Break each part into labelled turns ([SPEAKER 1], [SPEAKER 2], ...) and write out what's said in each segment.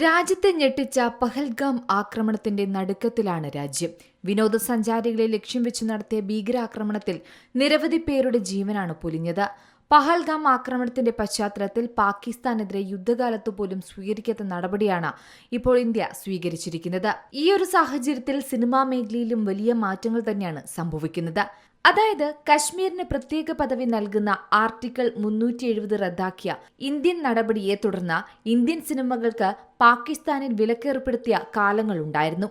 [SPEAKER 1] രാജ്യത്തെ ഞെട്ടിച്ച പഹൽഗാം ആക്രമണത്തിന്റെ നടുക്കത്തിലാണ് രാജ്യം. വിനോദസഞ്ചാരികളെ ലക്ഷ്യം വെച്ച് നടത്തിയ ഭീകരാക്രമണത്തിൽ നിരവധി പേരുടെ ജീവനാണ് പൊലിഞ്ഞത്. പഹൽഗാം ആക്രമണത്തിന്റെ പശ്ചാത്തലത്തിൽ പാകിസ്ഥാനെതിരെ യുദ്ധകാലത്തു പോലും സ്വീകരിക്കാത്ത നടപടിയാണ് ഇപ്പോൾ ഇന്ത്യ സ്വീകരിച്ചിരിക്കുന്നത്. ഈയൊരു സാഹചര്യത്തിൽ സിനിമാ മേഖലയിലും വലിയ മാറ്റങ്ങൾ തന്നെയാണ് സംഭവിക്കുന്നത്. അതായത് കശ്മീരിന് പ്രത്യേക പദവി നൽകുന്ന ആർട്ടിക്കിൾ 370 റദ്ദാക്കിയ ഇന്ത്യൻ നടപടിയെ തുടർന്ന് ഇന്ത്യൻ സിനിമകൾക്ക് പാകിസ്ഥാനിൽ വിലക്കേർപ്പെടുത്തിയ കാലങ്ങളുണ്ടായിരുന്നു.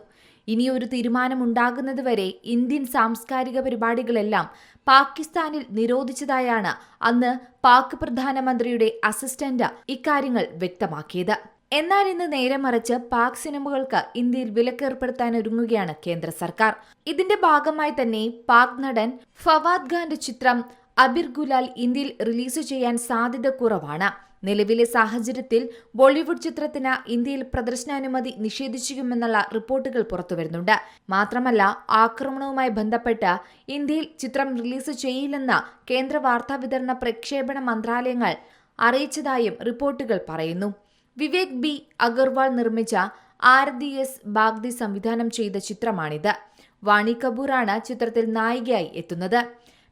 [SPEAKER 1] ഇനിയൊരു തീരുമാനമുണ്ടാകുന്നതുവരെ ഇന്ത്യൻ സാംസ്കാരിക പരിപാടികളെല്ലാം പാകിസ്ഥാനിൽ നിരോധിച്ചതായാണ് അന്ന് പാക് പ്രധാനമന്ത്രിയുടെ അസിസ്റ്റന്റ് ഇക്കാര്യങ്ങൾ വ്യക്തമാക്കിയത്. എന്നാൽ ഇന്ന് നേരെ മറിച്ച് പാക് സിനിമകൾക്ക് ഇന്ത്യയിൽ വിലക്കേർപ്പെടുത്താനൊരുങ്ങുകയാണ് കേന്ദ്ര സർക്കാർ. ഇതിന്റെ ഭാഗമായി തന്നെ പാക് നടൻ ഫവാദ് ഖാന്റെ ചിത്രം അബിർ ഗുലാൽ ഇന്ത്യയിൽ റിലീസ് ചെയ്യാൻ സാധ്യത കുറവാണ്. നിലവിലെ സാഹചര്യത്തിൽ ബോളിവുഡ് ചിത്രത്തിന് ഇന്ത്യയിൽ പ്രദർശനാനുമതി നിഷേധിച്ചിരിക്കുമെന്നുള്ള റിപ്പോർട്ടുകൾ പുറത്തുവരുന്നുണ്ട്. മാത്രമല്ല, ആക്രമണവുമായി ബന്ധപ്പെട്ട് ഇന്ത്യയിൽ ചിത്രം റിലീസ് ചെയ്യില്ലെന്ന് കേന്ദ്ര വാർത്താവിതരണ പ്രക്ഷേപണ മന്ത്രാലയങ്ങൾ അറിയിച്ചതായും റിപ്പോർട്ടുകൾ പറയുന്നു. വിവേക് ബി അഗർവാൾ നിർമ്മിച്ച RDS ബാഗ്ദി സംവിധാനം ചെയ്ത ചിത്രമാണിത്. വാണി കപൂറാണ് ചിത്രത്തിൽ നായികയായി എത്തുന്നത്.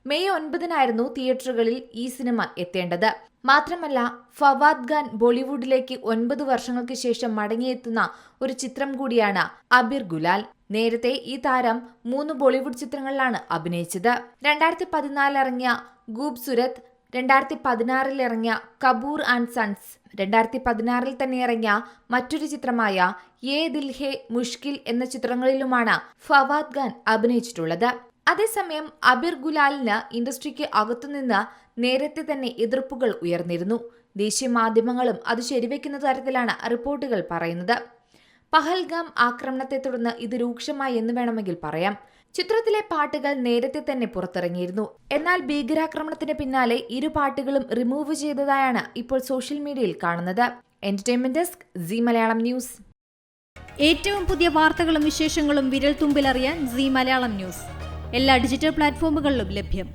[SPEAKER 1] മെയ് 9 തിയേറ്ററുകളിൽ ഈ സിനിമ എത്തേണ്ടത്. മാത്രമല്ല, ഫവാദ് ഖാൻ ബോളിവുഡിലേക്ക് 9 വർഷങ്ങൾക്ക് ശേഷം മടങ്ങിയെത്തുന്ന ഒരു ചിത്രം കൂടിയാണ് അബിർ ഗുലാൽ. നേരത്തെ ഈ താരം 3 ബോളിവുഡ് ചിത്രങ്ങളിലാണ് അഭിനയിച്ചത്. 2014 ഇറങ്ങിയ ഖൂബ്സുരത്, 2016 ഇറങ്ങിയ കപൂർ ആൻഡ് സൺസ്, 2016 തന്നെ ഇറങ്ങിയ മറ്റൊരു ചിത്രമായ യേ ദിൽ ഹേ മുഷ്കിൽ എന്ന ചിത്രങ്ങളിലുമാണ് ഫവാദ് ഖാൻ അഭിനയിച്ചിട്ടുള്ളത്. അതേസമയം അബിർ ഗുലാലിന് ഇൻഡസ്ട്രിക്ക് അകത്തുനിന്ന് നേരത്തെ തന്നെ എതിർപ്പുകൾ ഉയർന്നിരുന്നു. ദേശീയ മാധ്യമങ്ങളും അത് ശരിവെക്കുന്ന തരത്തിലാണ് റിപ്പോർട്ടുകൾ പറയുന്നത്. പഹൽഗാം ആക്രമണത്തെ തുടർന്ന് ഇത് രൂക്ഷമായി എന്ന് വേണമെങ്കിൽ പറയാം. ചിത്രത്തിലെ പാട്ടുകൾ നേരത്തെ തന്നെ പുറത്തിറങ്ങിയിരുന്നു. എന്നാൽ ഭീകരാക്രമണത്തിന് പിന്നാലെ ഇരു പാട്ടുകളും റിമൂവ് ചെയ്തതായാണ് ഇപ്പോൾ സോഷ്യൽ മീഡിയയിൽ കാണുന്നത്. Entertainment desk, Zee Malayalam news.
[SPEAKER 2] ഏറ്റവും പുതിയ വാർത്തകളും വിശേഷങ്ങളും വിരൽ തുമ്പിലറിയാൻ സീ മലയാളം ന്യൂസ് എല്ലാ ഡിജിറ്റൽ പ്ലാറ്റ്ഫോമുകളിലും ലഭ്യം.